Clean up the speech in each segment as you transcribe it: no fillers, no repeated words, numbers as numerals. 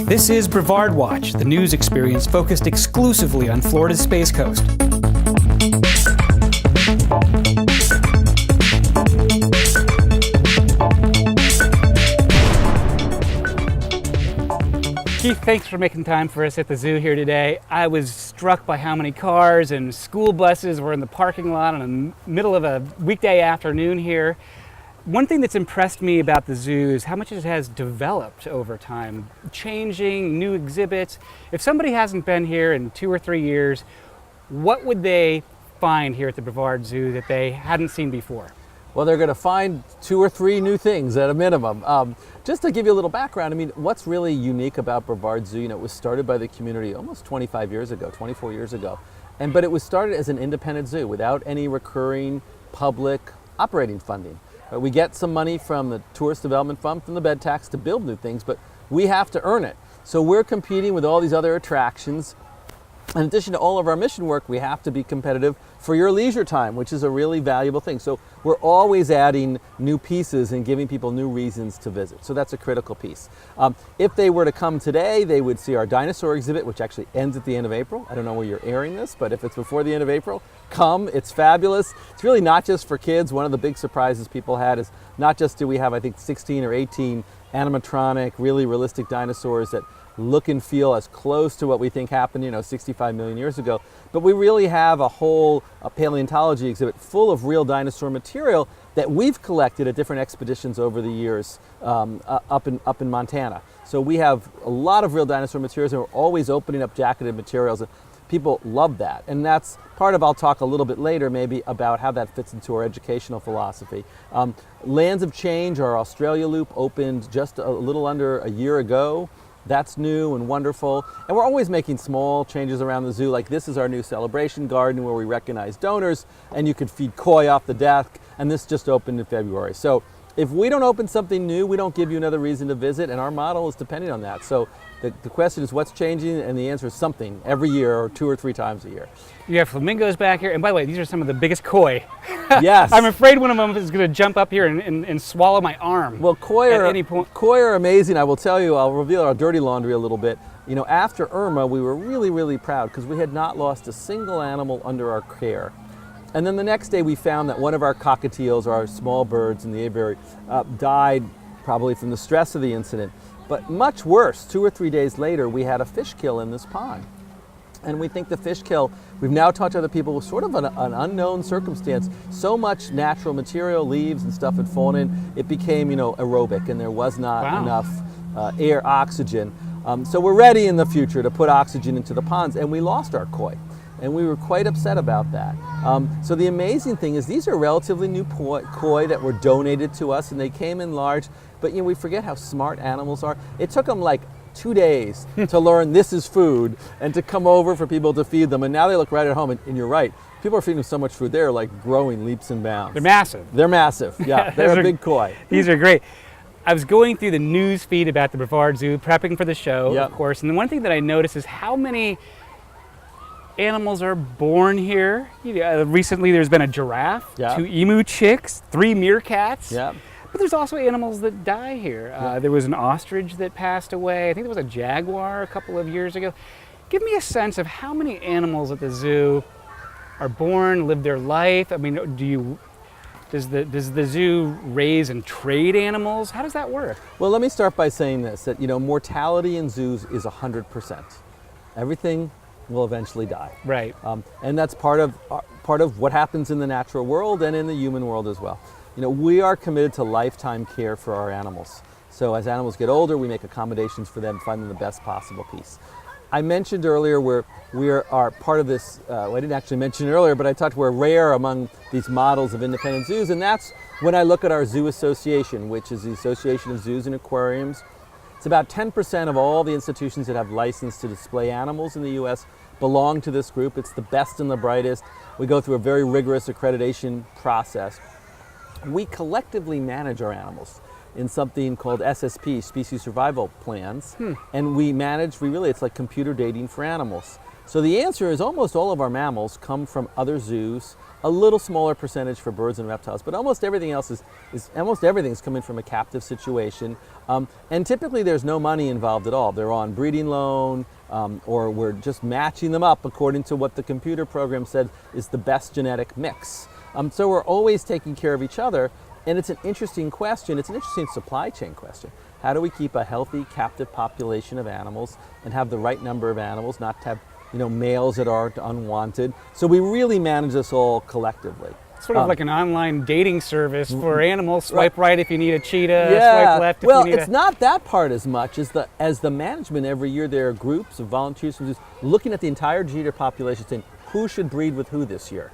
This is Brevard Watch, the news experience focused exclusively on Florida's Space Coast. Keith, thanks for making time for us at the zoo here today. I was struck by how many cars and school buses were in the parking lot in the middle of a weekday afternoon here. One thing that's impressed me about the zoo is how much it has developed over time, changing, new exhibits. If somebody hasn't been here in 2 or 3 years, what would they find here at the Brevard Zoo that they hadn't seen before? Well, they're going to find 2 or 3 new things at a minimum. Just to give you a little background, I mean, what's really unique about Brevard Zoo, it was started by the community almost 24 years ago. But it was started as an independent zoo without any recurring public operating funding. We get some money from the Tourist Development Fund, from the bed tax to build new things, but we have to earn it. So we're competing with all these other attractions. In addition to all of our mission work, we have to be competitive for your leisure time, which is a really valuable thing. So we're always adding new pieces and giving people new reasons to visit. So that's a critical piece. If they were to come today, they would see our dinosaur exhibit, which actually ends at the end of April. I don't know where you're airing this, but if it's before the end of April, come. It's fabulous. It's really not just for kids. One of the big surprises people had is not just do we have, I think, 16 or 18 animatronic, really realistic dinosaurs that look and feel as close to what we think happened, 65 million years ago. But we really have a whole paleontology exhibit full of real dinosaur material that we've collected at different expeditions over the years up in Montana. So we have a lot of real dinosaur materials, and we're always opening up jacketed materials. And people love that. And that's part of, I'll talk a little bit later maybe about how that fits into our educational philosophy. Lands of Change, our Australia loop, opened just a little under a year ago. That's new and wonderful. And we're always making small changes around the zoo. Like this is our new celebration garden where we recognize donors and you could feed koi off the deck. And this just opened in February. So if we don't open something new, we don't give you another reason to visit. And our model is depending on that. So the question is what's changing? And the answer is something every year or 2 or 3 times a year. You have flamingos back here. And by the way, these are some of the biggest koi. Yes. I'm afraid one of them is going to jump up here and swallow my arm. Well, koi at any point. Koi are amazing. I will tell you, I'll reveal our dirty laundry a little bit. After Irma, we were really, really proud because we had not lost a single animal under our care. And then the next day we found that one of our cockatiels, our small birds in the aviary, died probably from the stress of the incident. But much worse, 2 or 3 days later, we had a fish kill in this pond. And we think the fish kill, we've now talked to other people, was sort of an unknown circumstance. So much natural material, leaves and stuff had fallen in, it became, aerobic, and there was not enough air, oxygen. So we're ready in the future to put oxygen into the ponds, and we lost our koi. And we were quite upset about that. So the amazing thing is these are relatively new koi that were donated to us, and they came in large, but we forget how smart animals are. It took them like 2 days to learn this is food and to come over for people to feed them, and now they look right at home, and you're right. People are feeding them so much food, they're like growing leaps and bounds. They're massive. They're massive, yeah. They're a big koi. These are great. I was going through the news feed about the Brevard Zoo, prepping for the show, of course, and the one thing that I noticed is how many animals are born here. Recently there's been a giraffe, 2 emu chicks, 3 meerkats. Yeah. But there's also animals that die here. There was an ostrich that passed away. I think there was a jaguar a couple of years ago. Give me a sense of how many animals at the zoo are born, live their life. I mean, does the zoo raise and trade animals? How does that work? Well, let me start by saying this, that mortality in zoos is 100%. Everything will eventually die. Right. And that's part of what happens in the natural world and in the human world as well. We are committed to lifetime care for our animals. So as animals get older, we make accommodations for them, find them the best possible piece. I mentioned earlier we are part of this, I didn't actually mention it earlier, but I talked we're rare among these models of independent zoos, and that's when I look at our zoo association, which is the Association of Zoos and Aquariums. It's about 10% of all the institutions that have license to display animals in the U.S. belong to this group. It's the best and the brightest. We go through a very rigorous accreditation process. We collectively manage our animals in something called SSP, Species Survival Plans, and it's like computer dating for animals. So the answer is almost all of our mammals come from other zoos, a little smaller percentage for birds and reptiles, but almost everything else almost everything's coming from a captive situation. And typically there's no money involved at all. They're on breeding loan, or we're just matching them up according to what the computer program said is the best genetic mix. So we're always taking care of each other, and it's an interesting question. It's an interesting supply chain question. How do we keep a healthy captive population of animals and have the right number of animals, not to have males that are unwanted? So we really manage this all collectively. Sort of like an online dating service for animals. Swipe right if you need a cheetah, swipe left if well, you need it's not that part as much as the management. Every year there are groups of volunteers who's looking at the entire cheetah population saying who should breed with who this year,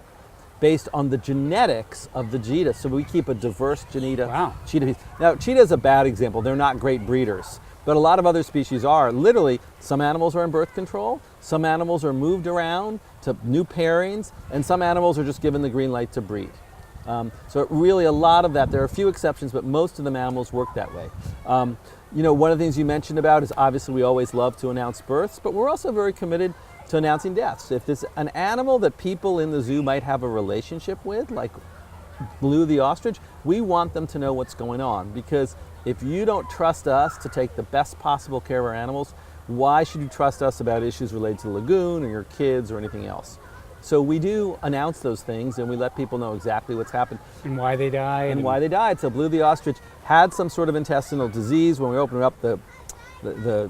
based on the genetics of the cheetah. So we keep a diverse cheetah piece. Now, cheetah is a bad example. They're not great breeders, but a lot of other species are. Literally, some animals are in birth control, some animals are moved around to new pairings, and some animals are just given the green light to breed. So really a lot of that, there are a few exceptions, but most of the mammals work that way. One of the things you mentioned about is obviously we always love to announce births, but we're also very committed to announcing deaths. If there's an animal that people in the zoo might have a relationship with, like Blue the ostrich, we want them to know what's going on, because if you don't trust us to take the best possible care of our animals, why should you trust us about issues related to the lagoon or your kids or anything else? So we do announce those things, and we let people know exactly what's happened. And why they died. And why they died. So Blue the ostrich had some sort of intestinal disease. When we opened her up,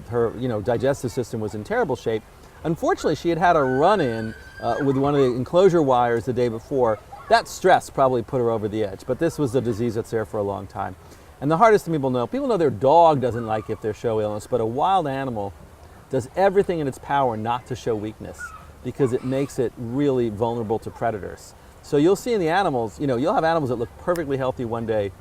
her digestive system was in terrible shape. Unfortunately, she had had a run-in with one of the enclosure wires the day before. That stress probably put her over the edge, but this was a disease that's there for a long time. And the hardest thing people know their dog doesn't like if they show illness, but a wild animal does everything in its power not to show weakness, because it makes it really vulnerable to predators. So you'll see in the animals, you'll have animals that look perfectly healthy one day,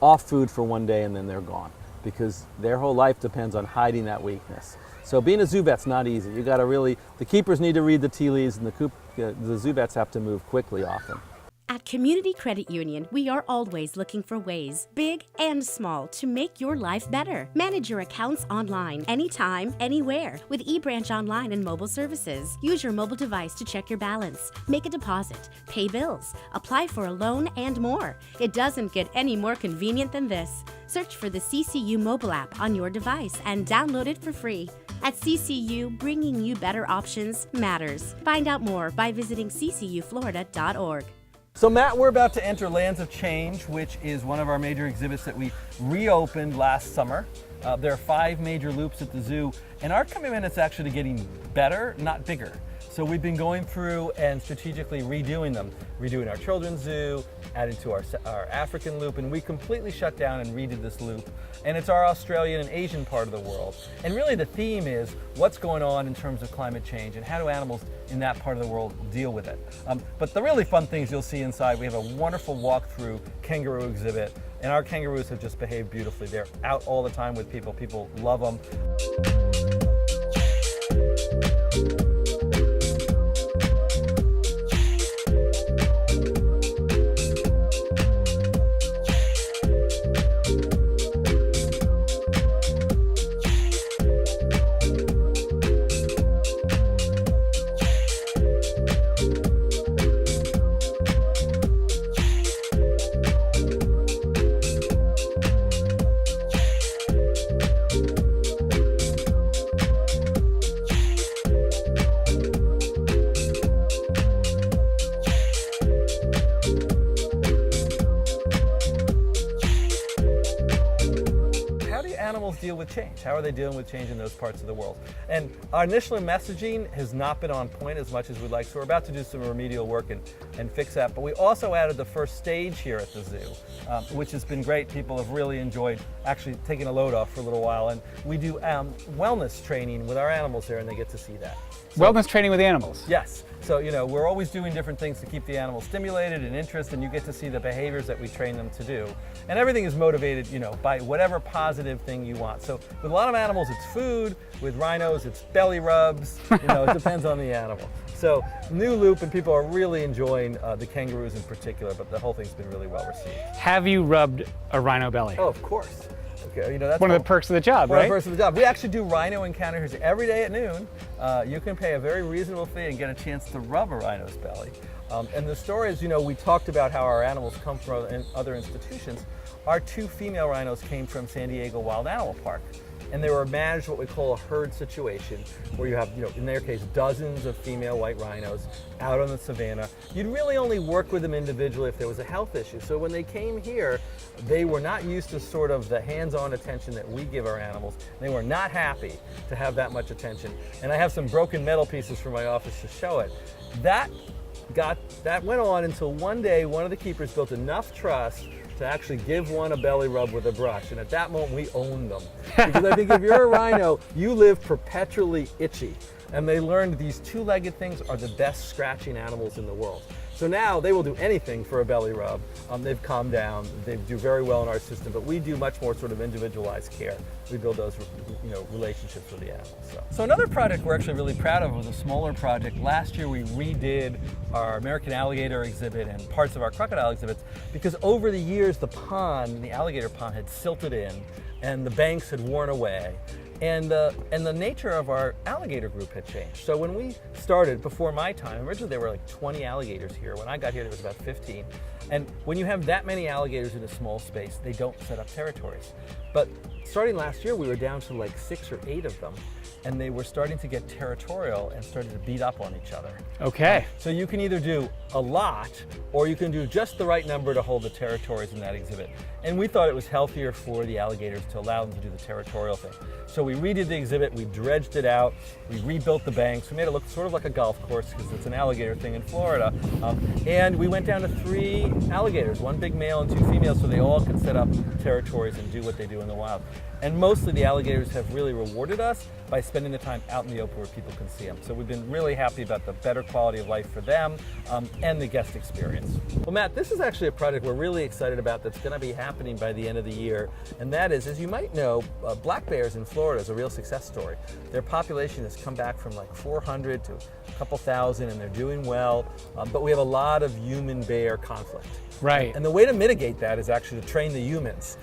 off food for one day, and then they're gone, because their whole life depends on hiding that weakness. So being a zoo vet's not easy. You got to the keepers need to read the tea leaves, and the zoo vets have to move quickly often. At Community Credit Union, we are always looking for ways, big and small, to make your life better. Manage your accounts online, anytime, anywhere, with eBranch Online and mobile services. Use your mobile device to check your balance, make a deposit, pay bills, apply for a loan, and more. It doesn't get any more convenient than this. Search for the CCU mobile app on your device and download it for free. At CCU, bringing you better options matters. Find out more by visiting ccuflorida.org. So Matt, we're about to enter Lands of Change, which is one of our major exhibits that we reopened last summer. There are 5 major loops at the zoo, and our commitment is actually to getting better, not bigger. So we've been going through and strategically redoing them, redoing our children's zoo, adding to our African loop, and we completely shut down and redid this loop. And it's our Australian and Asian part of the world. And really the theme is what's going on in terms of climate change and how do animals in that part of the world deal with it. But the really fun things you'll see inside, we have a wonderful walkthrough kangaroo exhibit, and our kangaroos have just behaved beautifully. They're out all the time with people. People love them. Animals deal with change? How are they dealing with change in those parts of the world? And our initial messaging has not been on point as much as we'd like, so we're about to do some remedial work and fix that. But we also added the first stage here at the zoo, which has been great. People have really enjoyed actually taking a load off for a little while. And we do wellness training with our animals there, and they get to see that. So, wellness training with animals? Yes. So, we're always doing different things to keep the animals stimulated and interested, and you get to see the behaviors that we train them to do. And everything is motivated, by whatever positive thing you want. So with a lot of animals, it's food. With rhinos, it's belly rubs. It depends on the animal. So new loop, and people are really enjoying the kangaroos in particular, but the whole thing's been really well received. Have you rubbed a rhino belly? Oh, of course. That's one of the perks of the job, one right? of the perks of the job. We actually do rhino encounters every day at noon. You can pay a very reasonable fee and get a chance to rub a rhino's belly. And the story is, we talked about how our animals come from other institutions. Our 2 female rhinos came from San Diego Wild Animal Park. And they were managed what we call a herd situation, where you have, in their case, dozens of female white rhinos out on the savannah. You'd really only work with them individually if there was a health issue. So when they came here, they were not used to sort of the hands-on attention that we give our animals. They were not happy to have that much attention. And I have some broken metal pieces from my office to show it. That went on until one day, one of the keepers built enough trust to actually give one a belly rub with a brush. And at that moment, we owned them. Because I think if you're a rhino, you live perpetually itchy. And they learned these 2-legged things are the best scratching animals in the world. So now they will do anything for a belly rub. They've calmed down. They do very well in our system, but we do much more sort of individualized care. We build those, relationships with the animals. So another project we're actually really proud of was a smaller project. Last year we redid our American alligator exhibit and parts of our crocodile exhibits because over the years the alligator pond had silted in and the banks had worn away. And the nature of our alligator group had changed. So when we started, before my time, originally there were like 20 alligators here. When I got here, there was about 15. And when you have that many alligators in a small space, they don't set up territories. But starting last year, we were down to like 6 or 8 of them. And they were starting to get territorial and started to beat up on each other. Okay. So you can either do a lot, or you can do just the right number to hold the territories in that exhibit. And we thought it was healthier for the alligators to allow them to do the territorial thing. So we redid the exhibit, we dredged it out, we rebuilt the banks, we made it look sort of like a golf course because it's an alligator thing in Florida. And we went down to 3 alligators, 1 big male and 2 females, so they all can set up territories and do what they do in the wild. And mostly the alligators have really rewarded us by spending the time out in the open where people can see them. So we've been really happy about the better quality of life for them and the guest experience. Well, Matt, this is actually a project we're really excited about that's going to be happening by the end of the year. And that is, as you might know, black bears in Florida is a real success story. Their population has come back from like 400 to a couple thousand, and they're doing well. But we have a lot of human-bear conflict. Right. And the way to mitigate that is actually to train the humans.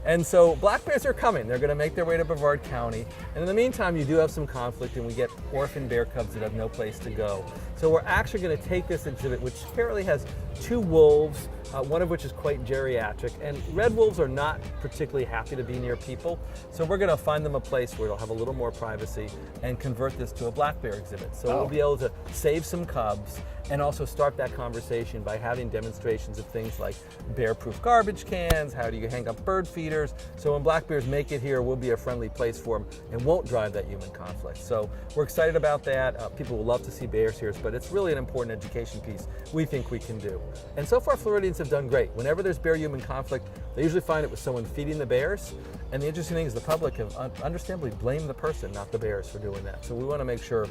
And so black bears are coming. They're going to make their way to Brevard County. And in the meantime, you do have some conflict, and we get orphan bear cubs that have no place to go. So we're actually going to take this exhibit, which apparently has 2 wolves, one of which is quite geriatric. And red wolves are not particularly happy to be near people. So we're going to find them a place where they'll have a little more privacy and convert this to a black bear exhibit. So we'll be able to save some cubs and also start that conversation by having demonstrations of things like bear-proof garbage cans, how do you hang up bird feeders. So when black bears make it here, we'll be a friendly place for them and won't drive that human conflict. So we're excited about that. People will love to see bears here, but it's really an important education piece we think we can do. And so far, Floridians have done great. Whenever there's bear-human conflict, they usually find it with someone feeding the bears. And the interesting thing is the public have understandably blamed the person, not the bears, for doing that. So we want to make sure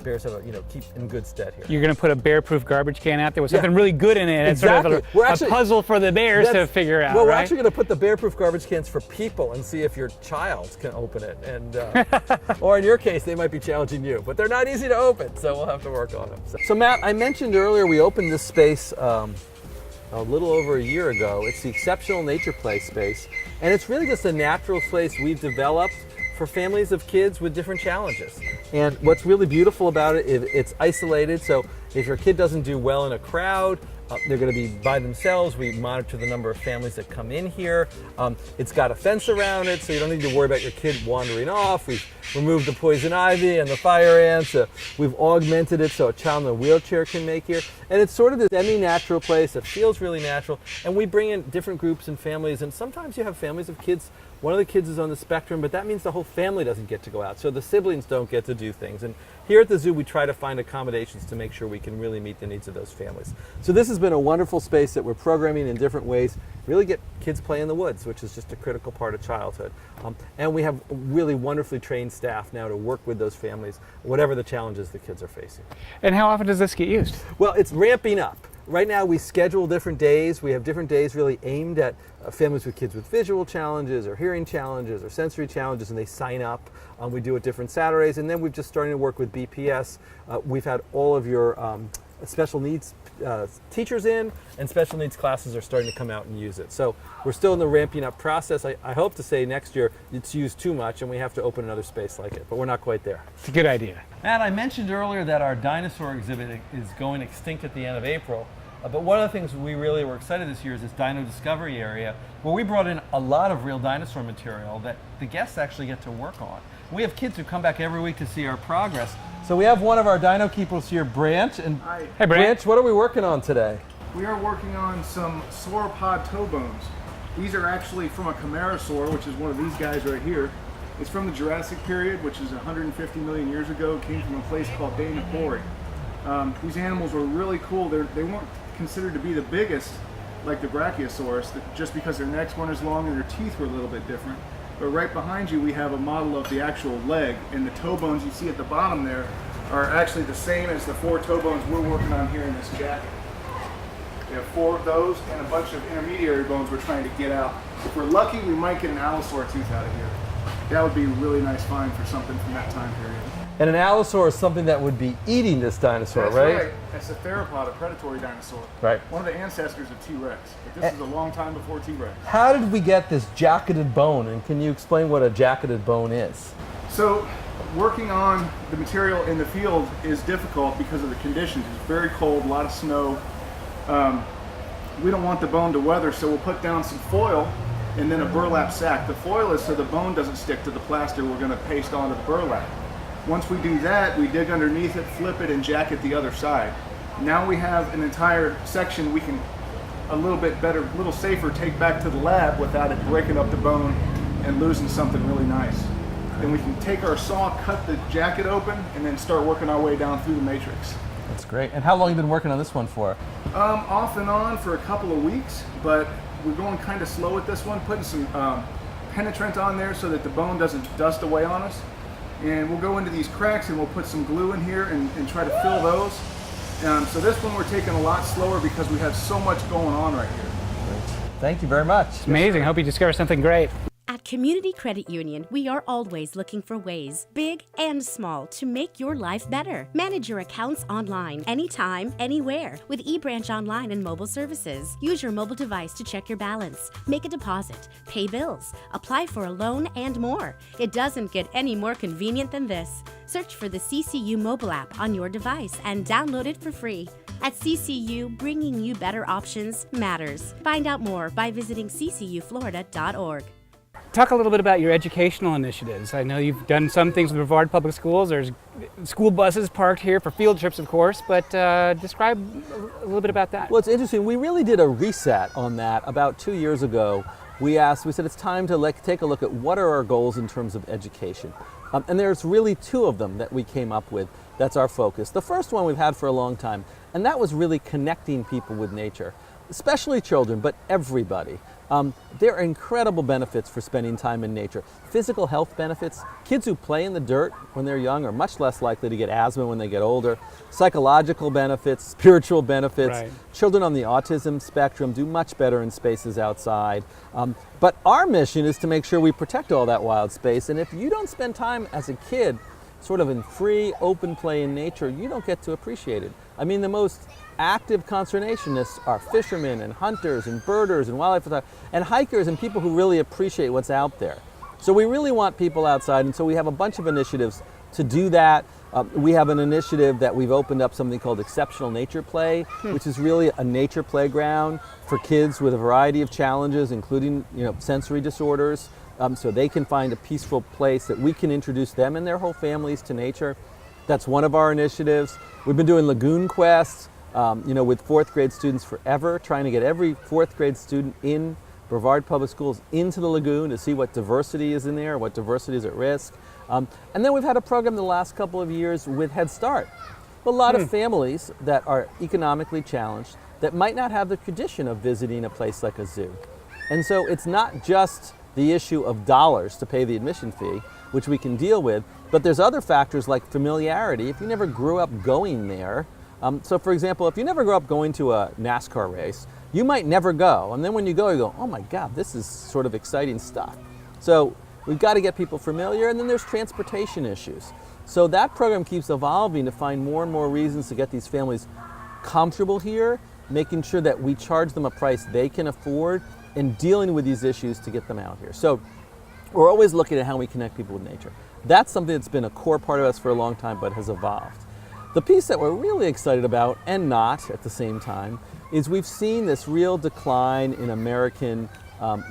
bears have keep in good stead here. You're going to put a bear-proof garbage can out there with something really good in it. Exactly. It's sort of a puzzle for the bears to figure out, Well, we're right? actually going to put the bear-proof garbage cans for people and see if your child can open it. And or in your case, they might be challenging you. But they're not easy to open, so we'll have to work on them. So Matt, I mentioned earlier we opened this space a little over a year ago. It's the Exceptional Nature Play space. And it's really just a natural place we've developed for families of kids with different challenges. And what's really beautiful about it is it's isolated. So if your kid doesn't do well in a crowd, they're going to be by themselves. We monitor the number of families that come in here. It's got a fence around it, so you don't need to worry about your kid wandering off. We've removed the poison ivy and the fire ants. We've augmented it so a child in a wheelchair can make here. And it's sort of this semi-natural place that feels really natural. And we bring in different groups and families. And sometimes you have families of kids. One of the kids is on the spectrum, but that means the whole family doesn't get to go out. So the siblings don't get to do things. And here at the zoo, we try to find accommodations to make sure we can really meet the needs of those families. So this has been a wonderful space that we're programming in different ways, really get kids play in the woods, which is just a critical part of childhood. And we have really wonderfully trained staff now to work with those families, whatever the challenges the kids are facing. And how often does this get used? Well, it's ramping up. Right now we schedule different days. We have different days really aimed at families with kids with visual challenges or hearing challenges or sensory challenges, and they sign up. We do it different Saturdays, and then we've just started to work with BPS. We've had all of your special needs teachers in, and special needs classes are starting to come out and use it. So we're still in the ramping up process. I hope to say next year it's used too much and we have to open another space like it, but we're not quite there. It's a good idea. Matt, I mentioned earlier that our dinosaur exhibit is going extinct at the end of April. But one of the things we really were excited this year is this Dino Discovery area, where we brought in a lot of real dinosaur material that the guests actually get to work on. We have kids who come back every week to see our progress. So we have one of our dino keepers here, Branch. And Hi. Hey, Branch. What are we working on today? We are working on some sauropod toe bones. These are actually from a Camarasaur, which is one of these guys right here. It's from the Jurassic period, which is 150 million years ago. It came from a place called Dana Quarry. These animals were really cool. They weren't considered to be the biggest like the Brachiosaurus, just because their necks weren't as long and their teeth were a little bit different. But right behind you we have a model of the actual leg, and the toe bones you see at the bottom there are actually the same as the 4 toe bones we're working on here in this jacket. We have 4 of those and a bunch of intermediary bones we're trying to get out. If we're lucky, we might get an allosaur tooth out of here. That would be a really nice find for something from that time period. And an allosaur is something that would be eating this dinosaur, That's right? right. That's a theropod, a predatory dinosaur. Right. One of the ancestors of T-Rex. But this is a long time before T-Rex. How did we get this jacketed bone, and can you explain what a jacketed bone is? So, working on the material in the field is difficult because of the conditions. It's very cold, a lot of snow. We don't want the bone to weather, so we'll put down some foil and then a burlap sack. The foil is so the bone doesn't stick to the plaster we're going to paste onto the burlap. Once we do that, we dig underneath it, flip it, and jacket the other side. Now we have an entire section we can, a little bit better, a little safer, take back to the lab without it breaking up the bone and losing something really nice. Then we can take our saw, cut the jacket open, and then start working our way down through the matrix. That's great. And how long have you been working on this one for? Off and on for a couple of weeks, but we're going kind of slow with this one, putting some penetrant on there so that the bone doesn't dust away on us. And we'll go into these cracks and we'll put some glue in here and try to fill those. So this one we're taking a lot slower because we have so much going on right here. Thank you very much. It's amazing. I hope you discover something great. At Community Credit Union, we are always looking for ways, big and small, to make your life better. Manage your accounts online, anytime, anywhere, with eBranch Online and mobile services. Use your mobile device to check your balance, make a deposit, pay bills, apply for a loan, and more. It doesn't get any more convenient than this. Search for the CCU mobile app on your device and download it for free. At CCU, bringing you better options matters. Find out more by visiting ccuflorida.org. Talk a little bit about your educational initiatives. I know you've done some things with Brevard Public Schools. There's school buses parked here for field trips, of course, but describe a little bit about that. Well, it's interesting. We really did a reset on that about 2 years ago. We said it's time to take a look at what are our goals in terms of education. And there's really 2 of them that we came up with. That's our focus. The first one we've had for a long time, and that was really connecting people with nature, especially children, but everybody. There are incredible benefits for spending time in nature. Physical health benefits. Kids who play in the dirt when they're young are much less likely to get asthma when they get older. Psychological benefits, spiritual benefits. Right. Children on the autism spectrum do much better in spaces outside. But our mission is to make sure we protect all that wild space. And if you don't spend time as a kid sort of in free, open play in nature, you don't get to appreciate it. I mean, the most active conservationists are fishermen and hunters and birders and wildlife photographers and hikers and people who really appreciate what's out there. So we really want people outside, and so we have a bunch of initiatives to do that. We have an initiative that we've opened up, something called Exceptional Nature Play, which is really a nature playground for kids with a variety of challenges, including sensory disorders, so they can find a peaceful place that we can introduce them and their whole families to nature. That's one of our initiatives. We've been doing lagoon quests, with 4th grade students forever, trying to get every 4th grade student in Brevard Public Schools into the lagoon to see what diversity is in there, what diversity is at risk. And then we've had a program the last couple of years with Head Start. A lot of families that are economically challenged that might not have the tradition of visiting a place like a zoo. And so it's not just the issue of dollars to pay the admission fee, which we can deal with, but there's other factors like familiarity. If you never grew up going there, so for example, if you never grew up going to a NASCAR race, you might never go. And then when you go, oh my God, this is sort of exciting stuff. So we've got to get people familiar, and then there's transportation issues. So that program keeps evolving to find more and more reasons to get these families comfortable here, making sure that we charge them a price they can afford, and dealing with these issues to get them out here. So we're always looking at how we connect people with nature. That's something that's been a core part of us for a long time, but has evolved. The piece that we're really excited about, and not at the same time, is we've seen this real decline in American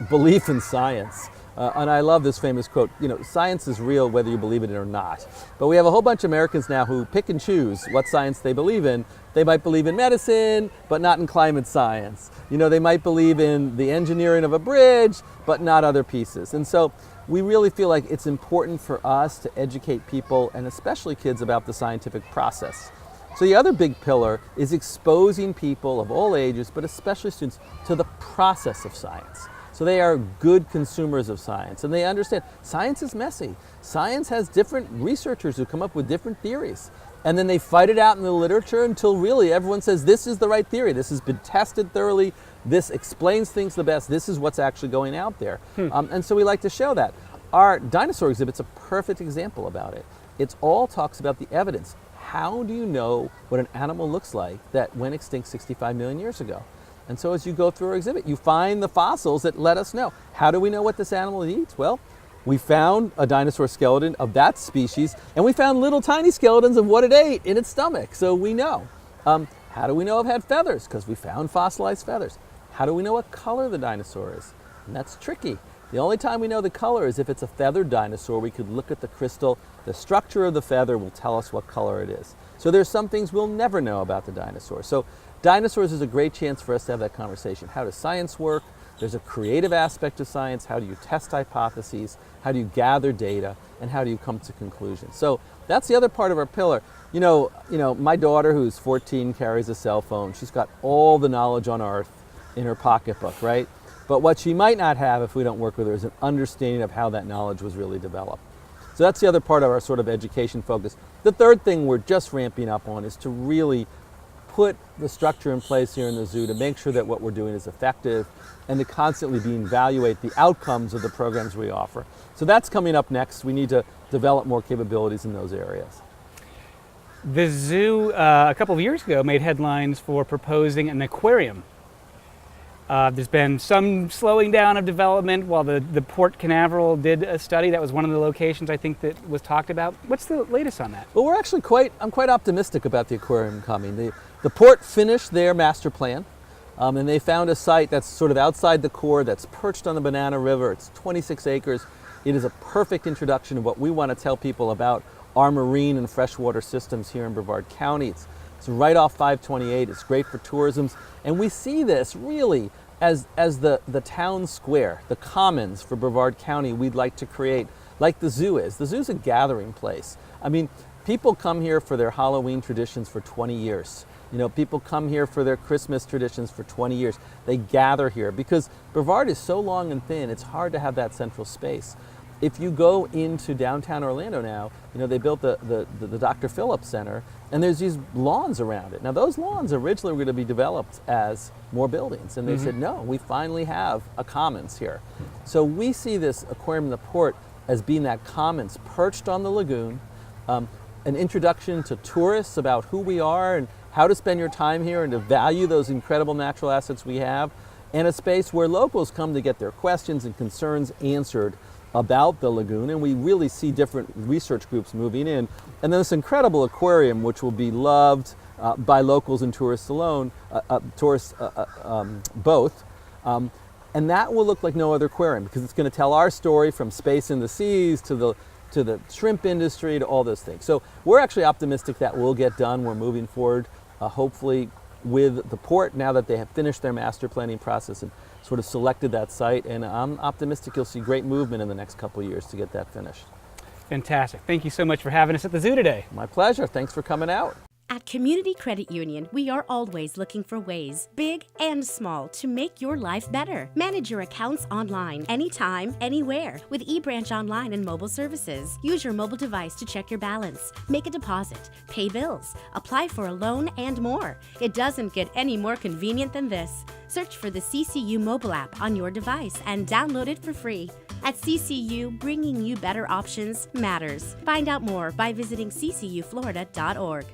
belief in science. And I love this famous quote, science is real whether you believe in it or not. But we have a whole bunch of Americans now who pick and choose what science they believe in. They might believe in medicine, but not in climate science. They might believe in the engineering of a bridge, but not other pieces. And so we really feel like it's important for us to educate people, and especially kids, about the scientific process. So the other big pillar is exposing people of all ages, but especially students, to the process of science. So they are good consumers of science, and they understand science is messy. Science has different researchers who come up with different theories, and then they fight it out in the literature until really everyone says this is the right theory, this has been tested thoroughly, this explains things the best, this is what's actually going out there. And so we like to show that. Our dinosaur exhibit's a perfect example about it. It all talks about the evidence. How do you know what an animal looks like that went extinct 65 million years ago? And so as you go through our exhibit, you find the fossils that let us know. How do we know what this animal eats? Well, we found a dinosaur skeleton of that species, and we found little tiny skeletons of what it ate in its stomach, so we know. How do we know it had feathers? Because we found fossilized feathers. How do we know what color the dinosaur is? And that's tricky. The only time we know the color is if it's a feathered dinosaur. We could look at the crystal. The structure of the feather will tell us what color it is. So there's some things we'll never know about the dinosaur. So dinosaurs is a great chance for us to have that conversation. How does science work? There's a creative aspect of science. How do you test hypotheses? How do you gather data? And how do you come to conclusions? So that's the other part of our pillar. My daughter, who's 14, carries a cell phone. She's got all the knowledge on earth in her pocketbook, right? But what she might not have if we don't work with her is an understanding of how that knowledge was really developed. So that's the other part of our sort of education focus. The third thing we're just ramping up on is to really put the structure in place here in the zoo to make sure that what we're doing is effective, and to constantly evaluate the outcomes of the programs we offer. So that's coming up next. We need to develop more capabilities in those areas. The zoo, a couple of years ago, made headlines for proposing an aquarium. There's been some slowing down of development while the Port Canaveral did a study. That was one of the locations I think that was talked about. What's the latest on that? Well, we're actually I'm quite optimistic about the aquarium coming. The port finished their master plan, and they found a site that's sort of outside the core, that's perched on the Banana River. It's 26 acres. It is a perfect introduction of what we want to tell people about our marine and freshwater systems here in Brevard County. It's right off 528. It's great for tourism, and we see this really as the town square, the commons for Brevard County we'd like to create, like the zoo is. The zoo's a gathering place. I mean, people come here for their Halloween traditions for 20 years. People come here for their Christmas traditions for 20 years. They gather here because Brevard is so long and thin, it's hard to have that central space. If you go into downtown Orlando now, they built the Dr. Phillips Center, and there's these lawns around it. Now those lawns originally were going to be developed as more buildings, and they said, no, we finally have a commons here. So we see this aquarium in the port as being that commons perched on the lagoon, an introduction to tourists about who we are and how to spend your time here and to value those incredible natural assets we have, and a space where locals come to get their questions and concerns answered about the lagoon, and we really see different research groups moving in. And then this incredible aquarium, which will be loved by locals and tourists alone, both. And that will look like no other aquarium because it's going to tell our story from space in the seas to the shrimp industry to all those things. So we're actually optimistic that will get done. We're moving forward, hopefully, with the port now that they have finished their master planning process and sort of selected that site, and I'm optimistic you'll see great movement in the next couple of years to get that finished. Fantastic. Thank you so much for having us at the zoo today. My pleasure. Thanks for coming out. At Community Credit Union, we are always looking for ways, big and small, to make your life better. Manage your accounts online, anytime, anywhere, with eBranch Online and mobile services. Use your mobile device to check your balance, make a deposit, pay bills, apply for a loan, and more. It doesn't get any more convenient than this. Search for the CCU mobile app on your device and download it for free. At CCU, bringing you better options matters. Find out more by visiting ccuflorida.org.